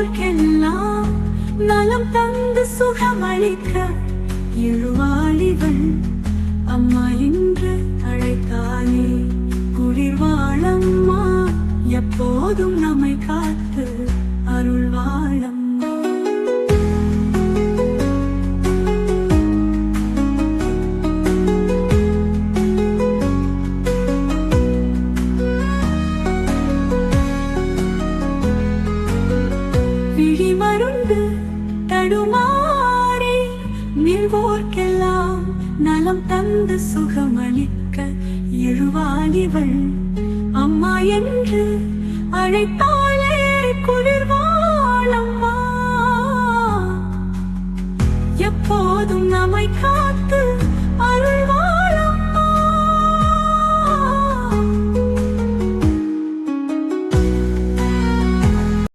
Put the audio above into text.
நில்வோர்க்கெல்லாம் நலம் தந்து சுகமளிக்க எழுவாளிகள் அம்மா என்று அழைத்தாலே குளிர் வாழம்மா எப்போதும் நம்மை காத்து அருள் வாழம்மா. விழிமருண்டு தடுமாறி நில்வோர்க்கெல்லாம் நலம் தந்து சுகமளிக்க எழுவாளிவள் அம்மா என்று அழைத்தாலே குளிர் வாழம்மா எப்போதும் நம்மை